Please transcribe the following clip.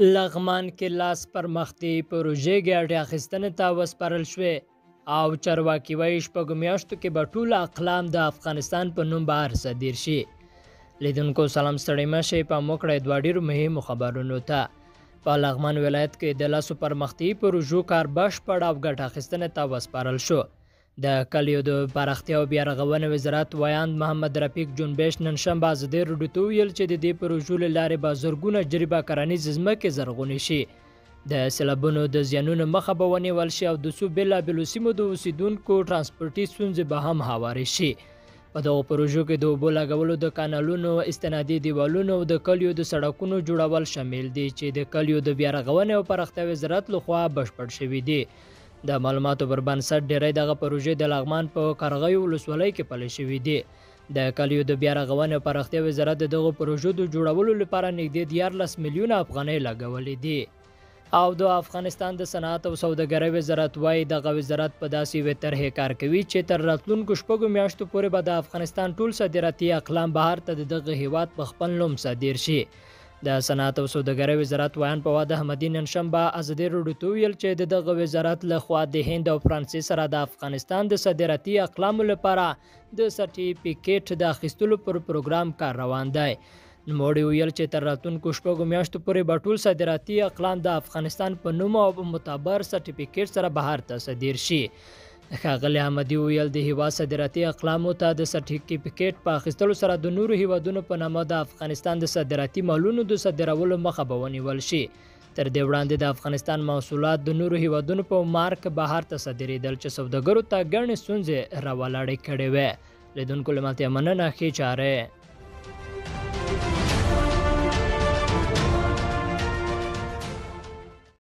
لغمان کې لاس پرمختي پروژې ګټې اخیستنې ته وسپارل شوې او چارواکي وایي شپږو میاشتو کې به ټول اقلام د افغانستان په نوم بهر صادر شي. لیدونکو سلام ستړي مه شئ، په موږ کړئ دوه ډېرو مهمو خبرونو ته. په لغمان ولایت کې د لاسو پرمختي پروژو کار بشپړ او ګټه اخیستنې ته وسپارل شو. د کلیو د پراختیا او بیا رغونې وزارت ویاند محمد رفیق جنبش نن شنبه ازادي راډیو ته ویل چې د دې پروژو له لارې به زرګونه جریبه کرنیز ځمکې زرغونې شي، د سیلابونو د زیانونو مخه به ونیول شي او د څو بېلابېلو سیمو د اوسیدونکو ترانسپورټي ستونزې به هم هوارې شي. په دغو پروژو کې د اوبو لګولو، د کانالونو، استنادي دیوالونو او د کلیو د سړکونو جوړول شامل دي چې د کلیو د بیا رغونې او پراختیا وزارت لخوا بشپړ شوي دي. د معلوماتو پر بنسټ ډیری دغه پروژې د لغمان په قرغیو ولسوالۍ کې پلي شوي دي. د کلیو د بیا رغونې او پراختیا وزارت د دغو پروژو د جوړولو لپاره نږدې 14 میلیونه افغانۍ لګولې دي. او د افغانستان د صنعت او سوداګرۍ وزارت وایي دغه وزارت په داسې یوې طرحې کار کوي چې تر راتلونکو شپږو میاشتو پورې به د افغانستان ټول صادراتي اقلام بهر ته د دغه هیواد په خپل نوم صادر شي. د صنعت او سوداګرۍ وزارت ویاند فواد احمدي نن شنبه ازادي راډیو ته ویل چې د دغه وزارت له خوا د هند او فرانسې سره د افغانستان د صادراتي اقلامو لپاره د سرټیفیکیټ د اخیستلو پر پروګرام کار روان دی. نوموړي ویل چې تر راتلونکو شپږو میاشتو پورې به ټول صادراتي اقلام د افغانستان په نوم او په معتبر سرټیفیکیټ سره بهر ته صادر شي. ښاغلي احمدي ویل د هیواد صادراتي اقلامو ته د سرټیفیکیټ په اخیستلو سره د نورو هیوادونو په نامه د افغانستان د صادراتي مالونو د صادرولو مخه به ونیول شي. تر دې وړاندې د افغانستان محصولات د نورو هیوادونو په مارک بهر ته صادرېدل چې سوداګرو ته ګڼې ستونزې راولاړې کړې وې. لیدونکو له ملتیا مننه، ښې چارې.